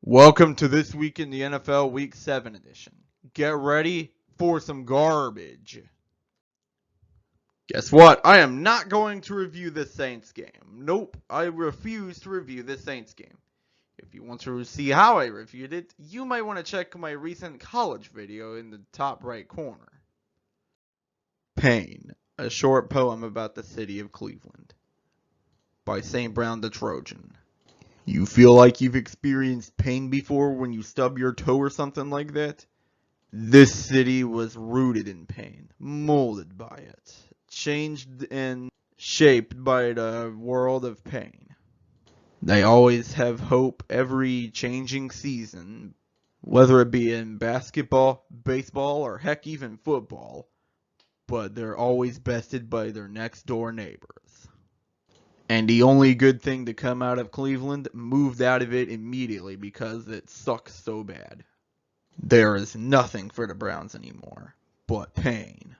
Welcome to This Week in the NFL Week 7 edition. Get ready for some garbage. Guess what? I am not going to review this Saints game. Nope, I refuse to review this Saints game. If you want to see how I reviewed it, you might want to check my recent college video in the top right corner. Pain, a short poem about the city of Cleveland, by St. Brown the Trojan. You feel like you've experienced pain before when you stub your toe or something like that? This city was rooted in pain, molded by it, changed and shaped by the world of pain. They always have hope every changing season, whether it be in basketball, baseball, or heck even football, but they're always bested by their next door neighbors. And the only good thing to come out of Cleveland moved out of it immediately because it sucks so bad. There is nothing for the Browns anymore but pain.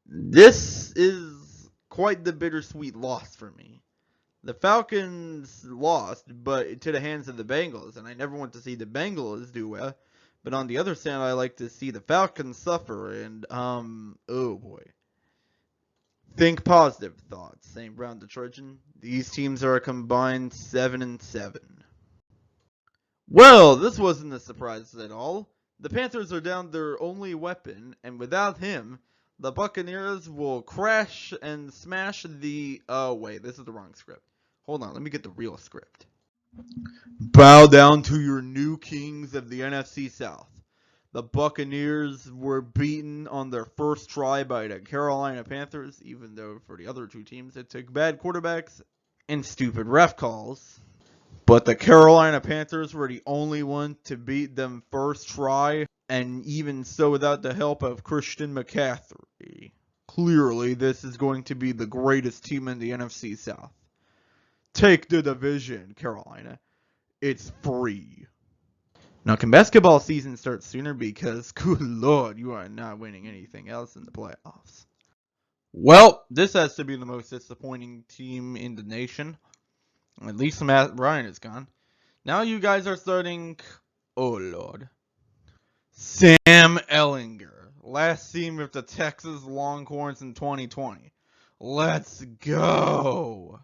This is quite the bittersweet loss for me. The Falcons lost, but to the hands of the Bengals, and I never want to see the Bengals do well. But on the other side, I like to see the Falcons suffer, and oh boy. Think positive thoughts, St. Brown the Trojan. These teams are a combined 7-7. Well, this wasn't a surprise at all. The Panthers are down their only weapon, and without him, the Buccaneers will crash and smash the... Oh, wait, this is the wrong script. Hold on, let me get the real script. Bow down to your new kings of the NFC South. The Buccaneers were beaten on their first try by the Carolina Panthers, even though for the other two teams it took bad quarterbacks and stupid ref calls. But the Carolina Panthers were the only one to beat them first try, and even so without the help of Christian McCaffrey. Clearly, this is going to be the greatest team in the NFC South. Take the division, Carolina. It's free. Now, can basketball season start sooner? Because, good lord, you are not winning anything else in the playoffs. Well, this has to be the most disappointing team in the nation. At least Matt Ryan is gone. Now you guys are starting... Oh, lord. Sam Ehlinger. Last seen with the Texas Longhorns in 2020. Let's go!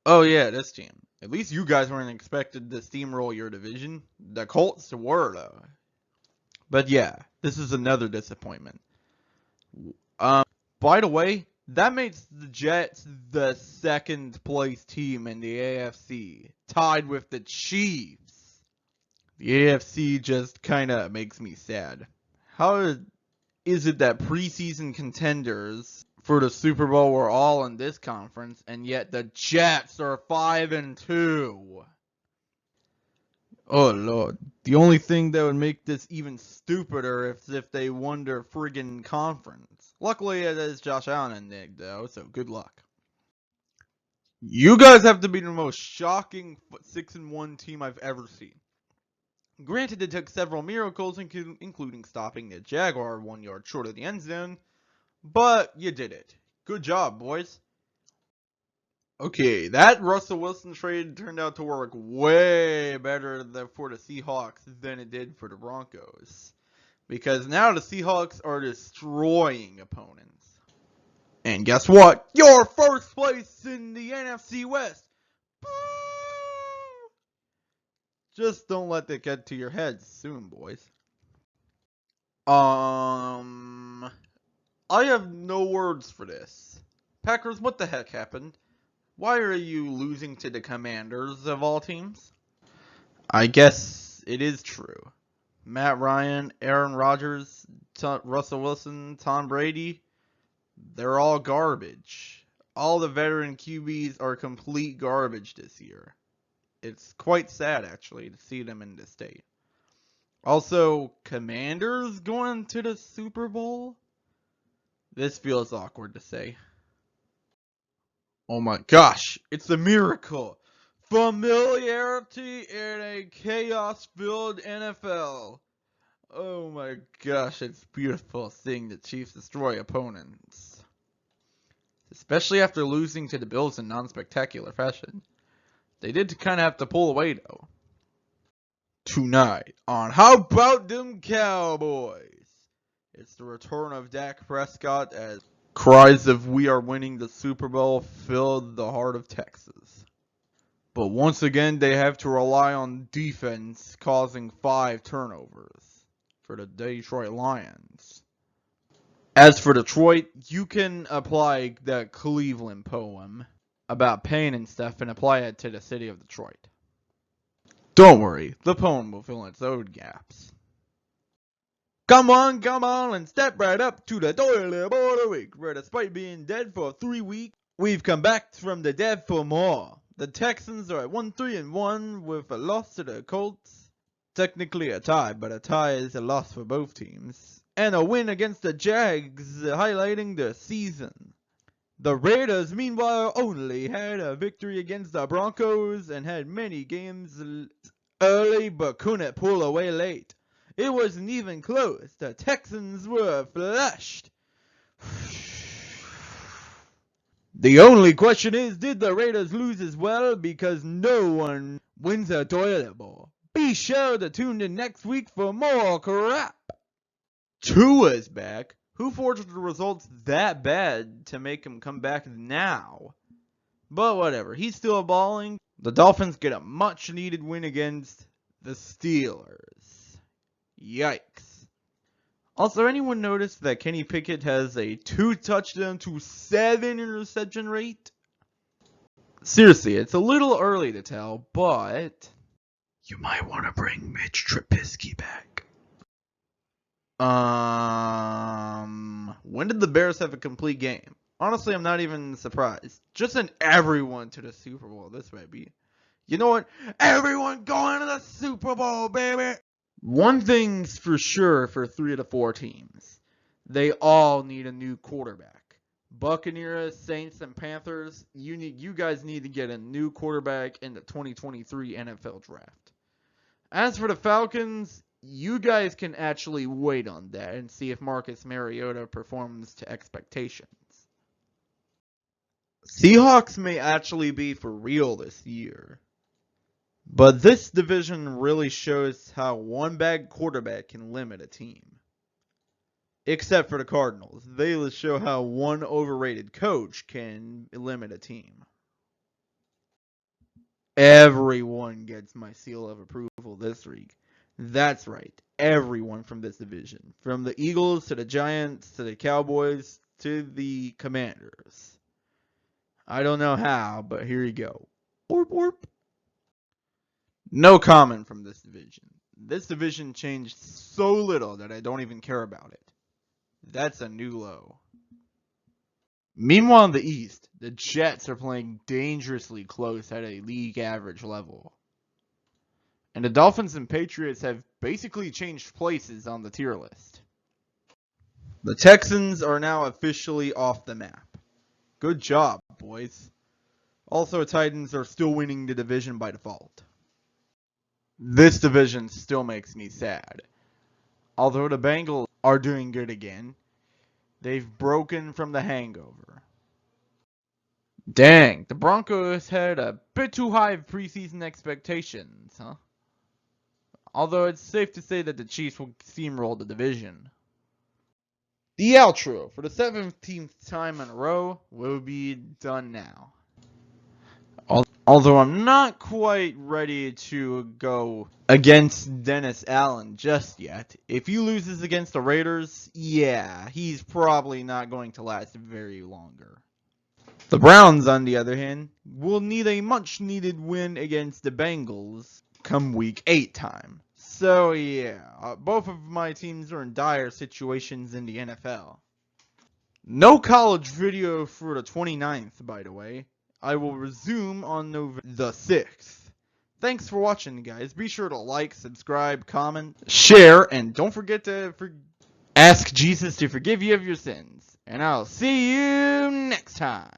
Oh, yeah, this team. At least you guys weren't expected to steamroll your division. The Colts were, though. But yeah, this is another disappointment. By the way, that makes the Jets the second place team in the AFC, tied with the Chiefs. The AFC just kind of makes me sad. How is it that preseason contenders for the Super Bowl were all in this conference, and yet the Jets are 5-2? Oh lord. The only thing that would make this even stupider is if they won their friggin' conference. Luckily it is Josh Allen and Nick though, so good luck. You guys have to be the most shocking 6-1 team I've ever seen. Granted, it took several miracles, including stopping the Jaguar 1 yard short of the end zone, but you did it. Good job, boys. Okay, that Russell Wilson trade turned out to work way better for the Seahawks than it did for the Broncos. Because now the Seahawks are destroying opponents. And guess what? You're first place in the NFC West. Just don't let that get to your heads soon, boys. I have no words for this. Packers, what the heck happened? Why are you losing to the Commanders of all teams? I guess it is true. Matt Ryan, Aaron Rodgers, Russell Wilson, Tom Brady, they're all garbage. All the veteran QBs are complete garbage this year. It's quite sad, actually, to see them in this state. Also, Commanders going to the Super Bowl? This feels awkward to say. Oh my gosh, it's a miracle. Familiarity in a chaos-filled NFL. Oh my gosh, it's beautiful seeing the Chiefs destroy opponents. Especially after losing to the Bills in non-spectacular fashion. They did kind of have to pull away, though. Tonight on How About Them Cowboys? It's the return of Dak Prescott as cries of "We are winning the Super Bowl" filled the heart of Texas. But once again, they have to rely on defense, causing 5 turnovers for the Detroit Lions. As for Detroit, you can apply that Cleveland poem about pain and stuff and apply it to the city of Detroit. Don't worry, the poem will fill its own gaps. Come on, and step right up to the toilet bowl of the week, where despite being dead for 3 weeks, we've come back from the dead for more. The Texans are at 1-3-1 with a loss to the Colts. Technically a tie, but a tie is a loss for both teams. And a win against the Jags, highlighting the season. The Raiders, meanwhile, only had a victory against the Broncos and had many games early but couldn't pull away late. It wasn't even close. The Texans were flushed. The only question is, did the Raiders lose as well? Because no one wins a toilet bowl. Be sure to tune in next week for more crap. Tua's back. Who forged the results that bad to make him come back now? But whatever, he's still balling. The Dolphins get a much needed win against the Steelers. Yikes. Also, anyone notice that Kenny Pickett has a 2 touchdown to 7 interception rate? Seriously, it's a little early to tell, but you might want to bring Mitch Trubisky back. When did the Bears have a complete game? Honestly, I'm not even surprised. Just send everyone to the Super Bowl. This might be. You know what? Everyone going to the Super Bowl, baby! One thing's for sure for 3 of the 4 teams. They all need a new quarterback. Buccaneers, Saints, and Panthers, you guys need to get a new quarterback in the 2023 NFL Draft. As for the Falcons, you guys can actually wait on that and see if Marcus Mariota performs to expectations. Seahawks may actually be for real this year. But this division really shows how one bad quarterback can limit a team. Except for the Cardinals. They show how one overrated coach can limit a team. Everyone gets my seal of approval this week. That's right. Everyone from this division. From the Eagles to the Giants to the Cowboys to the Commanders. I don't know how, but here you go. Orp, orp. No comment from this division. This division changed so little that I don't even care about it. That's a new low. Meanwhile in the East, the Jets are playing dangerously close at a league average level. And the Dolphins and Patriots have basically changed places on the tier list. The Texans are now officially off the map. Good job, boys. Also, Titans are still winning the division by default. This division still makes me sad. Although the Bengals are doing good again, they've broken from the hangover. Dang, the Broncos had a bit too high of preseason expectations, huh? Although it's safe to say that the Chiefs will steamroll the division. The outro for the 17th time in a row will be done now. Although I'm not quite ready to go against Dennis Allen just yet. If he loses against the Raiders, yeah, he's probably not going to last very longer. The Browns, on the other hand, will need a much-needed win against the Bengals come Week 8 time. So yeah, both of my teams are in dire situations in the NFL. No college video for the 29th, by the way. I will resume on November the 6th. Thanks for watching, guys. Be sure to like, subscribe, comment, share, and don't forget to ask Jesus to forgive you of your sins. And I'll see you next time.